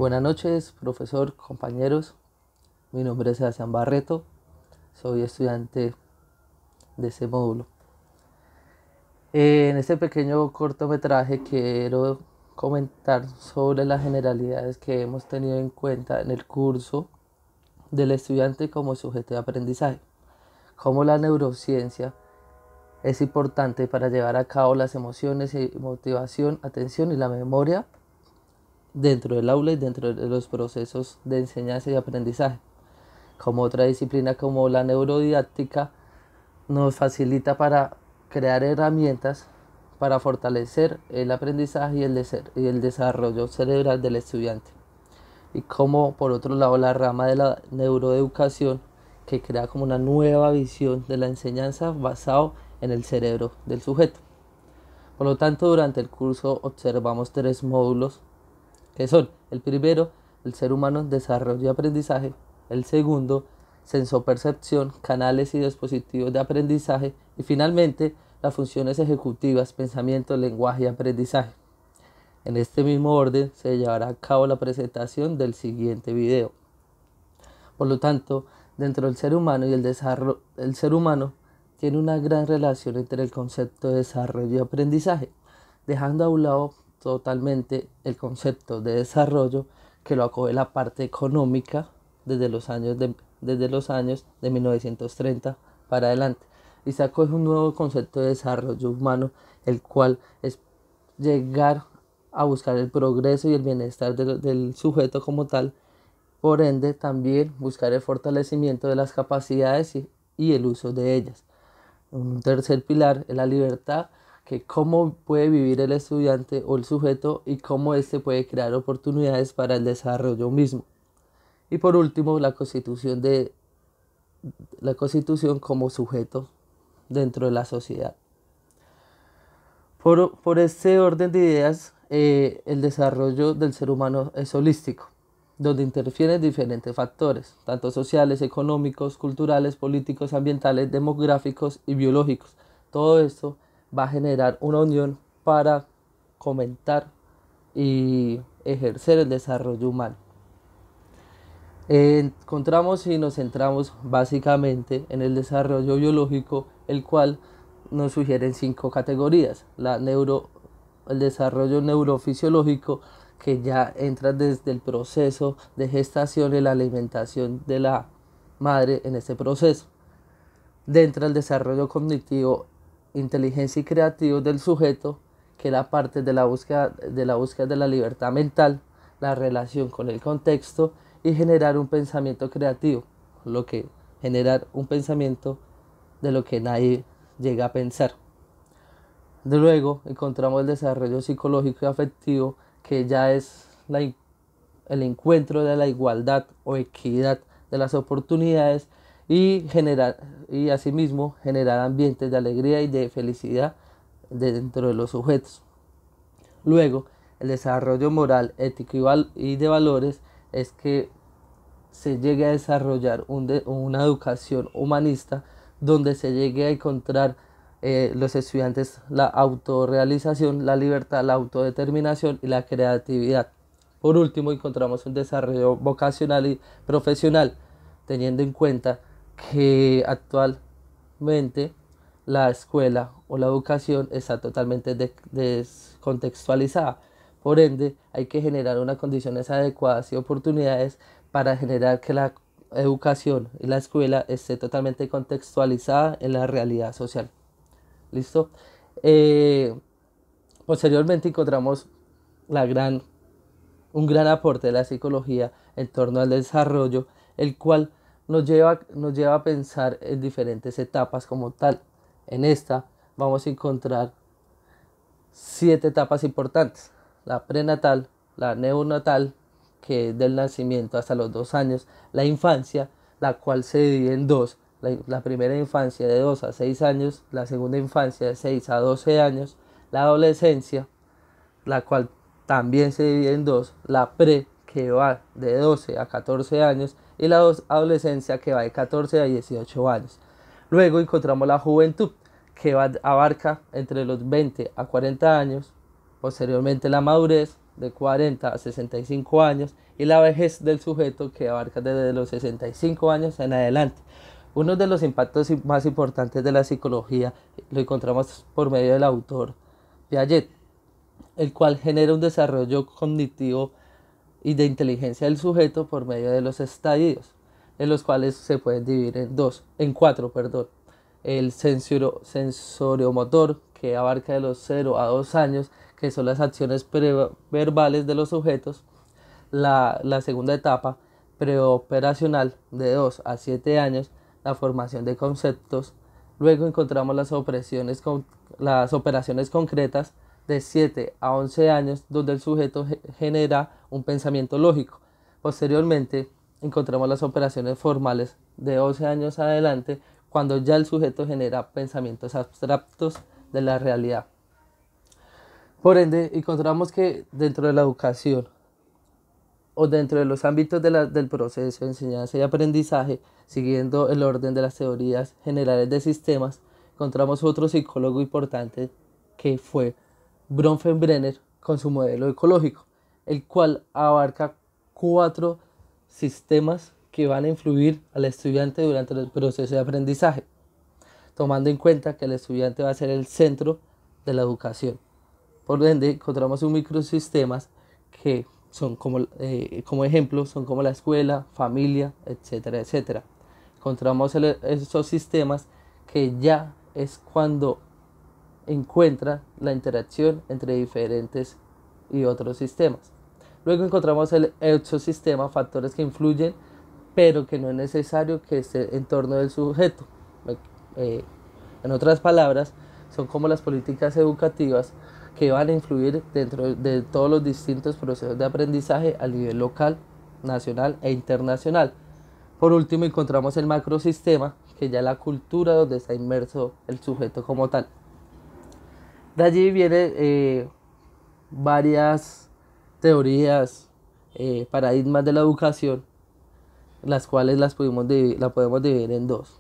Buenas noches, profesor, compañeros. Mi nombre es Sebastián Barreto. Soy estudiante de este módulo. En este pequeño cortometraje quiero comentar sobre las generalidades que hemos tenido en cuenta en el curso del estudiante como sujeto de aprendizaje. Cómo la neurociencia es importante para llevar a cabo las emociones y motivación, atención y la memoria dentro del aula y dentro de los procesos de enseñanza y aprendizaje. Como otra disciplina como la neurodidáctica nos facilita para crear herramientas para fortalecer el aprendizaje y el desarrollo cerebral del estudiante. Y como por otro lado la rama de la neuroeducación que crea como una nueva visión de la enseñanza basado en el cerebro del sujeto. Por lo tanto, durante el curso observamos tres módulos que son: el primero, el ser humano, desarrollo y aprendizaje; el segundo, sensopercepción, canales y dispositivos de aprendizaje; y finalmente, las funciones ejecutivas, pensamiento, lenguaje y aprendizaje. En este mismo orden se llevará a cabo la presentación del siguiente video. Por lo tanto, dentro del ser humano y el ser humano tiene una gran relación entre el concepto de desarrollo y aprendizaje, dejando a un lado totalmente el concepto de desarrollo, que lo acoge la parte económica desde los años de 1930 para adelante, y se acoge un nuevo concepto de desarrollo humano, el cual es llegar a buscar el progreso y el bienestar del sujeto como tal. Por ende, también buscar el fortalecimiento de las capacidades y el uso de ellas. Un tercer pilar es la libertad, que cómo puede vivir el estudiante o el sujeto y cómo éste puede crear oportunidades para el desarrollo mismo. Y por último, la constitución como sujeto dentro de la sociedad. Por este orden de ideas, el desarrollo del ser humano es holístico, donde interfieren diferentes factores, tanto sociales, económicos, culturales, políticos, ambientales, demográficos y biológicos. Todo esto va a generar una unión para comentar y ejercer el desarrollo humano. Encontramos y nos centramos básicamente en el desarrollo biológico, el cual nos sugiere 5 categorías. El desarrollo neurofisiológico, que ya entra desde el proceso de gestación y la alimentación de la madre en este proceso. Dentro del desarrollo cognitivo, inteligencia y creativo del sujeto, que es la parte de la búsqueda de la libertad mental, la relación con el contexto y generar un pensamiento creativo, lo que generar un pensamiento de lo que nadie llega a pensar. De luego encontramos el desarrollo psicológico y afectivo, que ya es el encuentro de la igualdad o equidad de las oportunidades y asimismo generar ambientes de alegría y de felicidad dentro de los sujetos. Luego, el desarrollo moral, ético y de valores es que se llegue a desarrollar una educación humanista, donde se llegue a encontrar los estudiantes la autorrealización, la libertad, la autodeterminación y la creatividad. Por último, encontramos un desarrollo vocacional y profesional, teniendo en cuenta que actualmente la escuela o la educación está totalmente descontextualizada. Por ende, hay que generar unas condiciones adecuadas y oportunidades para generar que la educación y la escuela esté totalmente contextualizada en la realidad social. ¿Listo? Posteriormente encontramos un gran aporte de la psicología en torno al desarrollo, el cual nos lleva a pensar en diferentes etapas como tal. En esta vamos a encontrar 7 etapas importantes: la prenatal, la neonatal, que es del nacimiento hasta los 2 años; la infancia, la cual se divide en dos: la primera infancia de 2 a 6 años, la segunda infancia de 6 a 12 años; la adolescencia, la cual también se divide en dos: la pre, que va de 12 a 14 años, y la adolescencia, que va de 14 a 18 años. Luego encontramos la juventud, que abarca entre los 20 a 40 años; posteriormente la madurez, de 40 a 65 años, y la vejez del sujeto, que abarca desde los 65 años en adelante. Uno de los impactos más importantes de la psicología lo encontramos por medio del autor Piaget, el cual genera un desarrollo cognitivo y de inteligencia del sujeto por medio de los estadios, en los cuales se pueden dividir en cuatro, perdón. El sensoriomotor, que abarca de los 0 a 2 años, que son las acciones preverbales de los sujetos. La segunda etapa, preoperacional, de 2 a 7 años, la formación de conceptos. Luego encontramos las operaciones concretas, de 7 a 11 años, donde el sujeto genera un pensamiento lógico. Posteriormente, encontramos las operaciones formales de 12 años adelante, cuando ya el sujeto genera pensamientos abstractos de la realidad. Por ende, encontramos que dentro de la educación o dentro de los ámbitos del proceso de enseñanza y aprendizaje, siguiendo el orden de las teorías generales de sistemas, encontramos otro psicólogo importante, que fue Bronfenbrenner, con su modelo ecológico, el cual abarca 4 sistemas que van a influir al estudiante durante el proceso de aprendizaje, tomando en cuenta que el estudiante va a ser el centro de la educación. Por ende, encontramos un microsistemas que son como ejemplo, son como la escuela, familia, etcétera, etcétera. Encontramos esos sistemas que ya es cuando encuentra la interacción entre diferentes y otros sistemas. Luego encontramos el exosistema, factores que influyen, pero que no es necesario que esté en torno del sujeto. En otras palabras, son como las políticas educativas que van a influir dentro de todos los distintos procesos de aprendizaje a nivel local, nacional e internacional. Por último, encontramos el macrosistema, que ya es la cultura donde está inmerso el sujeto como tal. De allí vienen varias teorías, paradigmas de la educación, las cuales la podemos dividir en dos: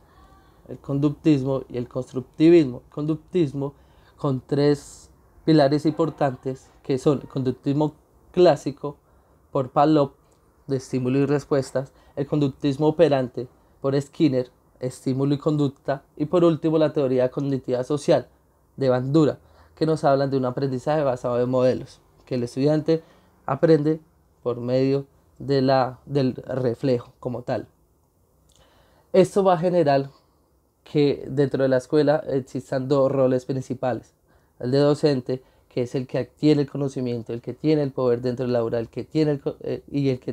el conductismo y el constructivismo. El conductismo con 3 pilares importantes, que son el conductismo clásico por Pavlov, de estímulo y respuestas; el conductismo operante por Skinner, estímulo y conducta; y por último la teoría cognitiva social de Bandura, que nos hablan de un aprendizaje basado en modelos, que el estudiante aprende por medio del reflejo como tal. Esto va a generar que dentro de la escuela existan 2 roles principales: el de docente, que es el que tiene el conocimiento, el que tiene el poder dentro del aula, el que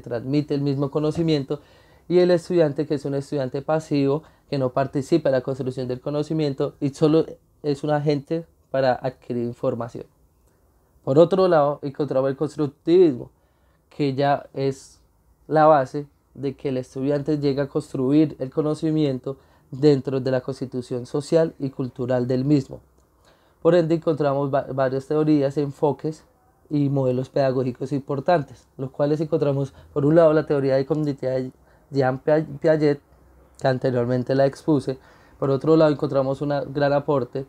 transmite el mismo conocimiento; y el estudiante, que es un estudiante pasivo, que no participa en la construcción del conocimiento y solo es un agente para adquirir información. Por otro lado, encontramos el constructivismo, que ya es la base de que el estudiante llegue a construir el conocimiento dentro de la constitución social y cultural del mismo. Por ende, encontramos varias teorías, enfoques y modelos pedagógicos importantes, los cuales encontramos, por un lado, la teoría de cognitividad de Jean Piaget, que anteriormente la expuse. Por otro lado, encontramos un gran aporte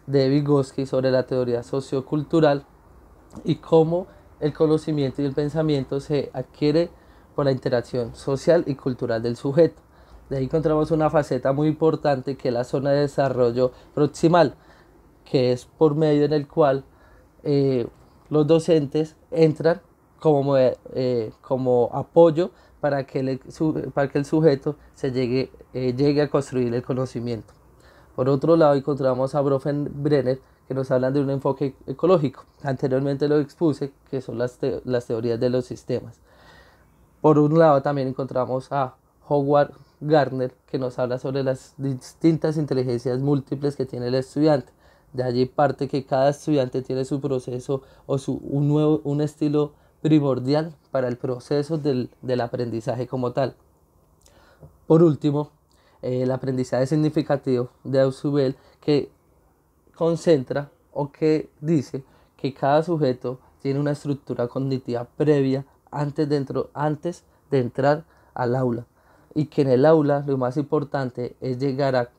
de Vygotsky sobre la teoría sociocultural y cómo el conocimiento y el pensamiento se adquiere por la interacción social y cultural del sujeto. De ahí encontramos una faceta muy importante, que es la zona de desarrollo proximal, que es por medio en el cual los docentes entran como apoyo para que el sujeto llegue a construir el conocimiento. Por otro lado, encontramos a Bronfenbrenner, que nos hablan de un enfoque ecológico. Anteriormente lo expuse, que son las teorías de los sistemas. Por un lado, también encontramos a Howard Gardner, que nos habla sobre las distintas inteligencias múltiples que tiene el estudiante. De allí parte que cada estudiante tiene su proceso o un estilo primordial para el proceso del aprendizaje como tal. Por último, el aprendizaje significativo de Ausubel, que concentra o que dice que cada sujeto tiene una estructura cognitiva previa antes de entrar al aula, y que en el aula lo más importante es llegar a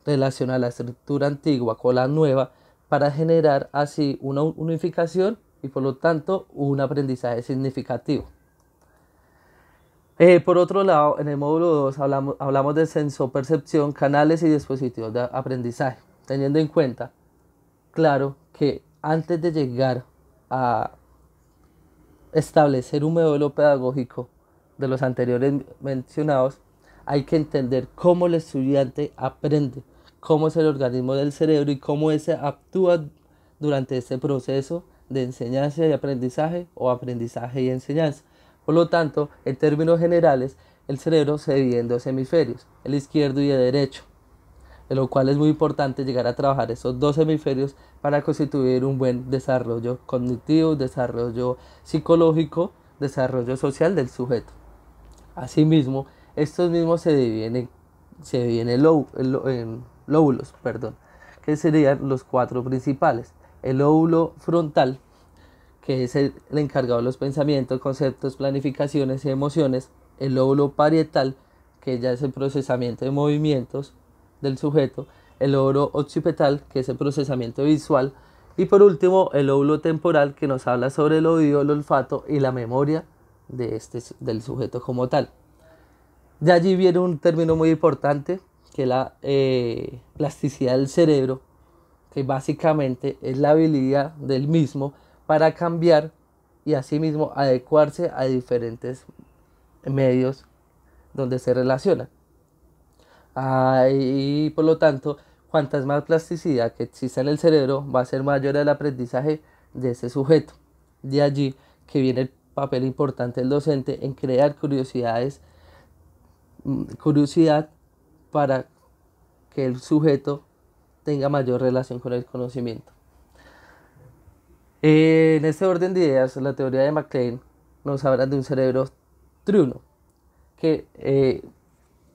relacionar la estructura antigua con la nueva para generar así una unificación y por lo tanto un aprendizaje significativo. Por otro lado, en el módulo 2 hablamos de sensopercepción, canales y dispositivos de aprendizaje, teniendo en cuenta, claro, que antes de llegar a establecer un modelo pedagógico de los anteriores mencionados, hay que entender cómo el estudiante aprende, cómo es el organismo del cerebro y cómo ese actúa durante este proceso de enseñanza y aprendizaje o aprendizaje y enseñanza. Por lo tanto, en términos generales, el cerebro se divide en dos hemisferios, el izquierdo y el derecho, de lo cual es muy importante llegar a trabajar esos dos hemisferios para constituir un buen desarrollo cognitivo, desarrollo psicológico, desarrollo social del sujeto. Asimismo, estos mismos se dividen en lóbulos, que serían los cuatro principales. El lóbulo frontal, que es el encargado de los pensamientos, conceptos, planificaciones y emociones. El lóbulo parietal, que ya es el procesamiento de movimientos del sujeto. El lóbulo occipital, que es el procesamiento visual. Y por último, el lóbulo temporal, que nos habla sobre el oído, el olfato y la memoria del sujeto como tal. De allí viene un término muy importante, que es la plasticidad del cerebro, que básicamente es la habilidad del mismo para cambiar y asimismo adecuarse a diferentes medios donde se relaciona. Y por lo tanto, cuantas más plasticidad que exista en el cerebro, va a ser mayor el aprendizaje de ese sujeto. De allí que viene el papel importante del docente en crear curiosidad para que el sujeto tenga mayor relación con el conocimiento. En este orden de ideas, la teoría de MacLean nos habla de un cerebro triuno, que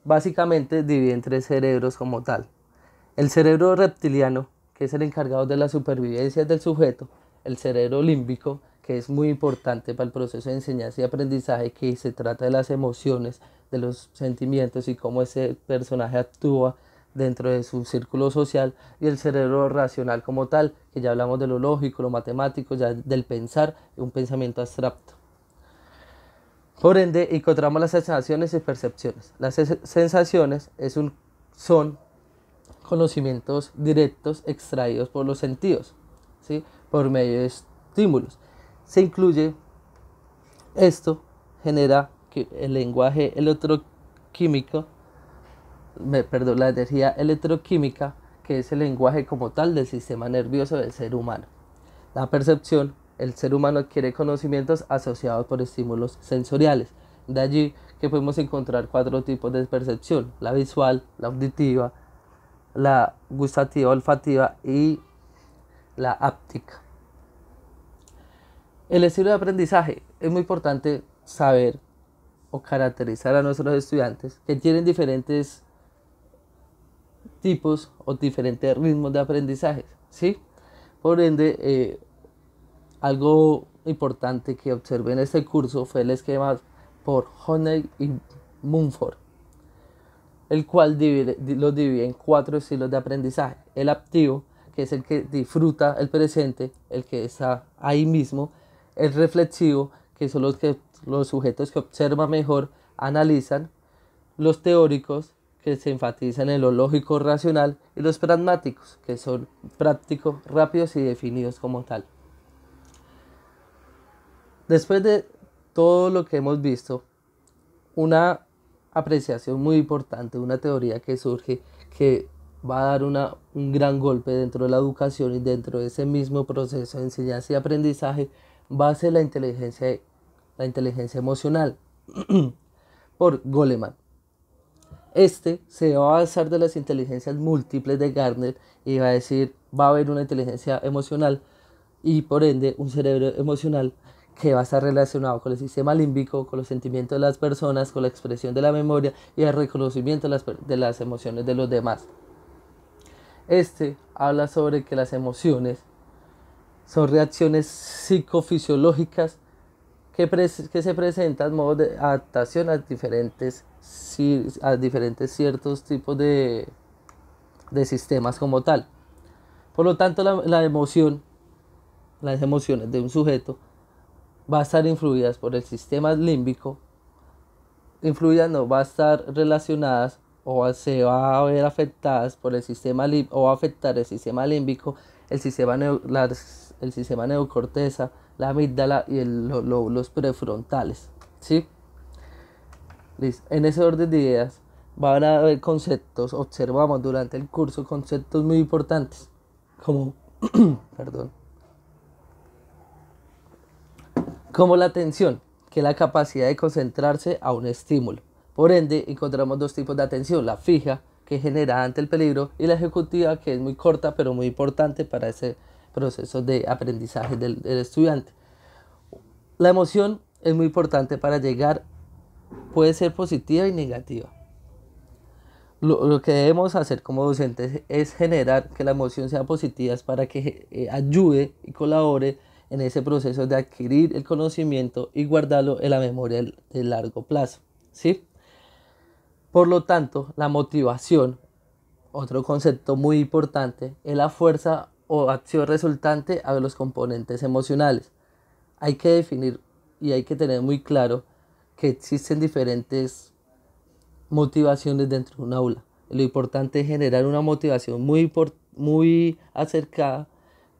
básicamente divide en tres cerebros como tal. El cerebro reptiliano, que es el encargado de la supervivencia del sujeto. El cerebro límbico, que es muy importante para el proceso de enseñanza y aprendizaje, que se trata de las emociones, de los sentimientos y cómo ese personaje actúa dentro de su círculo social. Y el cerebro racional como tal, que ya hablamos de lo lógico, lo matemático, ya del pensar, un pensamiento abstracto. Por ende, encontramos las sensaciones y percepciones. Las sensaciones son conocimientos directos extraídos por los sentidos, ¿sí? Por medio de estímulos. Se incluye esto, genera que el lenguaje electroquímico, la energía electroquímica, que es el lenguaje como tal del sistema nervioso del ser humano. La percepción, el ser humano adquiere conocimientos asociados por estímulos sensoriales. De allí que podemos encontrar cuatro tipos de percepción: la visual, la auditiva, la gustativa, olfativa y la áptica. El estilo de aprendizaje es muy importante saber o caracterizar a nuestros estudiantes que tienen diferentes tipos o diferentes ritmos de aprendizaje, ¿sí? Por ende, algo importante que observé en este curso fue el esquema por Honey y Mumford, el cual lo divide en cuatro estilos de aprendizaje. El activo, que es el que disfruta el presente, el que está ahí mismo. El reflexivo, que son los sujetos que observan mejor, analizan. Los teóricos, que se enfatizan en lo lógico racional. Y los pragmáticos, que son prácticos, rápidos y definidos como tal. Después de todo lo que hemos visto, una apreciación muy importante, una teoría que surge, que va a dar un gran golpe dentro de la educación y dentro de ese mismo proceso de enseñanza y aprendizaje, va a ser la inteligencia emocional, por Goleman. Este se va a basar de las inteligencias múltiples de Gardner y va a decir, va a haber una inteligencia emocional y por ende un cerebro emocional que va a estar relacionado con el sistema límbico, con los sentimientos de las personas, con la expresión de la memoria y el reconocimiento de las emociones de los demás. Este habla sobre que las emociones son reacciones psicofisiológicas que se presentan modos de adaptación a diferentes ciertos tipos de sistemas como tal. Por lo tanto, la emoción las emociones de un sujeto, va a estar influidas por el sistema límbico, influidas no, va a estar relacionadas se va a ver afectadas por el sistema o va a afectar el sistema límbico, el sistema neocorteza, la amígdala y los lóbulos prefrontales, ¿sí? Listo. En ese orden de ideas van a haber conceptos, observamos durante el curso conceptos muy importantes, como, perdón, como la atención, que es la capacidad de concentrarse a un estímulo. Por ende, encontramos dos tipos de atención, la fija, que genera ante el peligro, y la ejecutiva, que es muy corta pero muy importante para ese proceso de aprendizaje del estudiante. La emoción es muy importante para llegar, puede ser positiva y negativa. Lo que debemos hacer como docentes es generar que la emoción sea positiva para que ayude y colabore en ese proceso de adquirir el conocimiento y guardarlo en la memoria de largo plazo, ¿sí? Por lo tanto, la motivación, otro concepto muy importante, es la fuerza o acción resultante a los componentes emocionales. Hay que definir y hay que tener muy claro que existen diferentes motivaciones dentro de un aula. Lo importante es generar una motivación muy acercada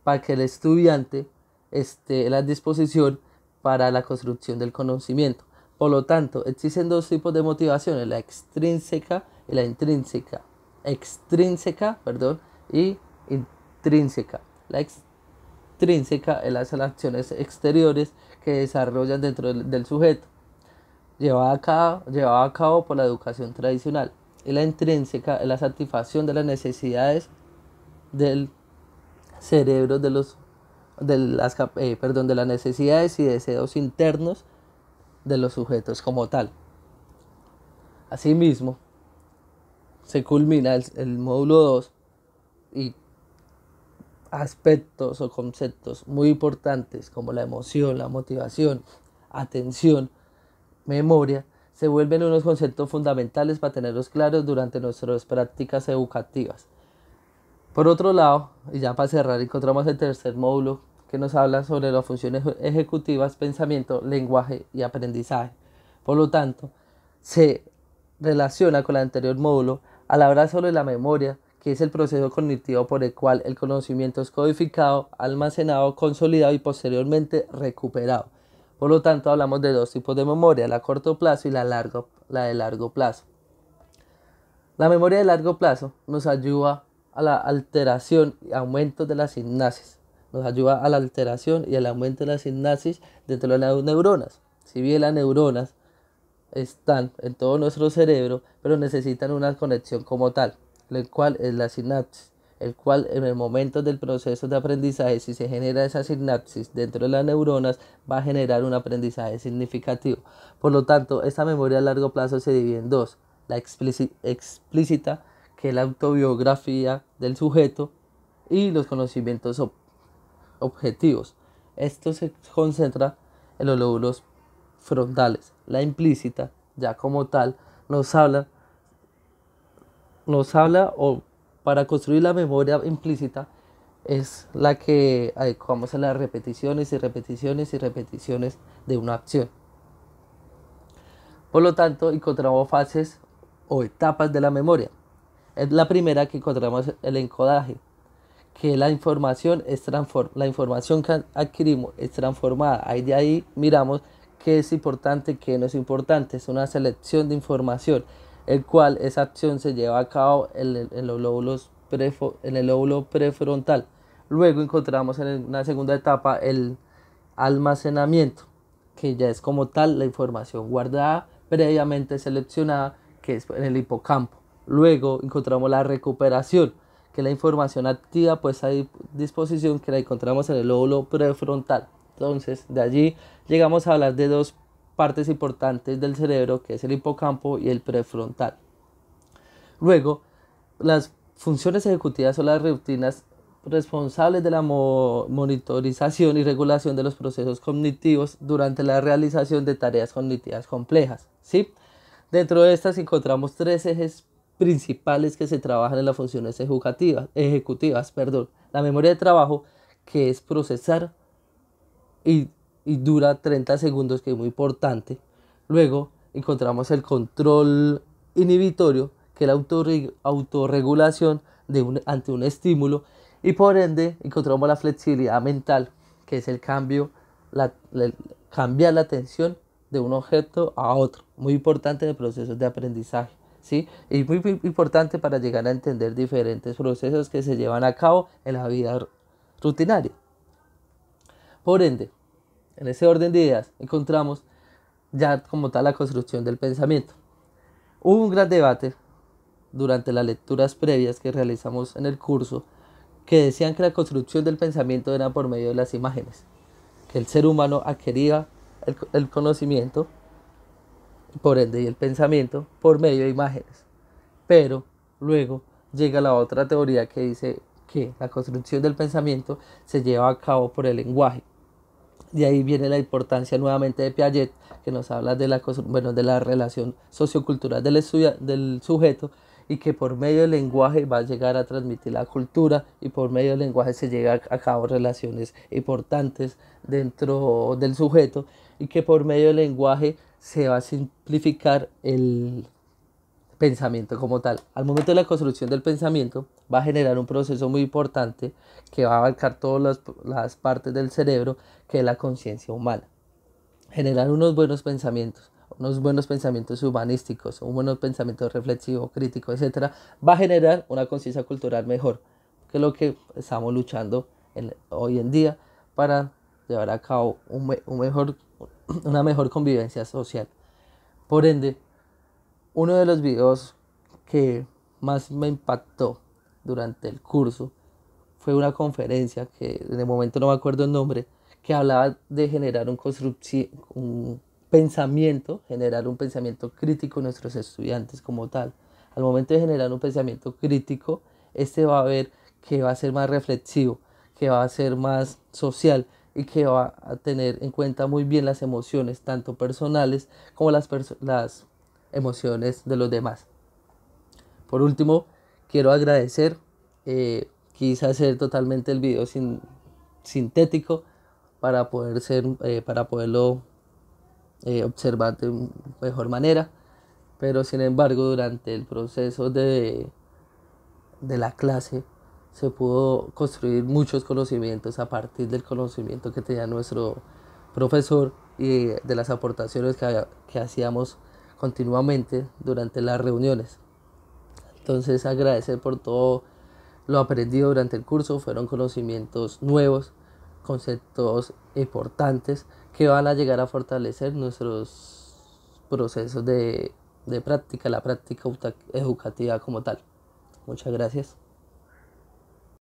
para que el estudiante esté a la disposición para la construcción del conocimiento. Por lo tanto, existen dos tipos de motivaciones, la extrínseca y la intrínseca. Extrínseca, y intrínseca. La extrínseca es las acciones exteriores que desarrollan dentro del sujeto, llevada a cabo por la educación tradicional. Y la intrínseca es la satisfacción de las necesidades del cerebro de las necesidades y deseos internos de los sujetos como tal. Asimismo, se culmina el módulo 2 y aspectos o conceptos muy importantes como la emoción, la motivación, atención, memoria, se vuelven unos conceptos fundamentales para tenerlos claros durante nuestras prácticas educativas. Por otro lado, y ya para cerrar, encontramos el tercer módulo que nos habla sobre las funciones ejecutivas, pensamiento, lenguaje y aprendizaje. Por lo tanto, se relaciona con el anterior módulo al hablar sobre la memoria, que es el proceso cognitivo por el cual el conocimiento es codificado, almacenado, consolidado y posteriormente recuperado. Por lo tanto, hablamos de dos tipos de memoria, la a corto plazo y la de largo plazo. La memoria de largo plazo nos ayuda a la alteración y aumento de la sinapsis. Nos ayuda a la alteración y al aumento de la sinapsis dentro de las neuronas. Si bien las neuronas están en todo nuestro cerebro, pero necesitan una conexión como tal, el cual es la sinapsis, el cual en el momento del proceso de aprendizaje, si se genera esa sinapsis dentro de las neuronas, va a generar un aprendizaje significativo. Por lo tanto, esta memoria a largo plazo se divide en dos, la explícita, que es la autobiografía del sujeto, y los conocimientos objetivos. Esto se concentra en los lóbulos frontales. La implícita, ya como tal, nos habla o para construir la memoria implícita es la que adecuamos a las repeticiones y repeticiones y repeticiones de una acción. Por lo tanto, encontramos fases o etapas de la memoria. Es la primera que encontramos el encodaje, que la información que adquirimos es transformada. Ahí de ahí miramos qué es importante, qué no es importante. Es una selección de información, el cual esa acción se lleva a cabo en el lóbulo prefrontal. Luego encontramos en una segunda etapa el almacenamiento, que ya es como tal la información guardada, previamente seleccionada, que es en el hipocampo. Luego encontramos la recuperación, que es la información activa puesta a disposición, que la encontramos en el lóbulo prefrontal. Entonces, de allí llegamos a hablar de dos partes importantes del cerebro, que es el hipocampo y el prefrontal. Luego, las funciones ejecutivas son las rutinas responsables de la monitorización y regulación de los procesos cognitivos durante la realización de tareas cognitivas complejas, ¿sí? Dentro de estas encontramos tres ejes principales que se trabajan en las funciones ejecutivas. La memoria de trabajo, que es procesar, y, y dura 30 segundos, que es muy importante. Luego encontramos el control inhibitorio, que es la autorregulación ante un estímulo, y por ende encontramos la flexibilidad mental, que es el cambio, cambiar la atención de un objeto a otro, muy importante en el proceso de aprendizaje, ¿sí? Y muy importante para llegar a entender diferentes procesos que se llevan a cabo en la vida rutinaria. Por ende, en ese orden de ideas encontramos ya como tal la construcción del pensamiento. Hubo un gran debate durante las lecturas previas que realizamos en el curso, que decían que la construcción del pensamiento era por medio de las imágenes, que el ser humano adquiría el conocimiento, por ende, y el pensamiento por medio de imágenes. Pero luego llega la otra teoría que dice que la construcción del pensamiento se lleva a cabo por el lenguaje. De ahí viene la importancia nuevamente de Piaget, que nos habla de de la relación sociocultural del sujeto, y que por medio del lenguaje va a llegar a transmitir la cultura, y por medio del lenguaje se llega a cabo relaciones importantes dentro del sujeto, y que por medio del lenguaje se va a simplificar el pensamiento como tal. Al momento de la construcción del pensamiento va a generar un proceso muy importante que va a abarcar todas las partes del cerebro, que es la conciencia humana. Generar unos buenos pensamientos humanísticos, un buen pensamiento reflexivo, crítico, etcétera, va a generar una conciencia cultural mejor, que es lo que estamos luchando hoy en día para llevar a cabo una mejor convivencia social. Por ende, uno de los videos que más me impactó durante el curso fue una conferencia, que de momento no me acuerdo el nombre, que hablaba de generar generar un pensamiento crítico en nuestros estudiantes como tal. Al momento de generar un pensamiento crítico, este va a ver que va a ser más reflexivo, que va a ser más social, y que va a tener en cuenta muy bien las emociones, tanto personales como las emociones de los demás. Por último, quiero agradecer, quise hacer totalmente el video sintético para para poderlo observar de mejor manera, pero sin embargo durante el proceso de la clase se pudo construir muchos conocimientos a partir del conocimiento que tenía nuestro profesor y de las aportaciones que hacíamos continuamente durante las reuniones. Entonces, agradecer por todo lo aprendido durante el curso. Fueron conocimientos nuevos, conceptos importantes que van a llegar a fortalecer nuestros procesos de práctica, la práctica educativa como tal. Muchas gracias.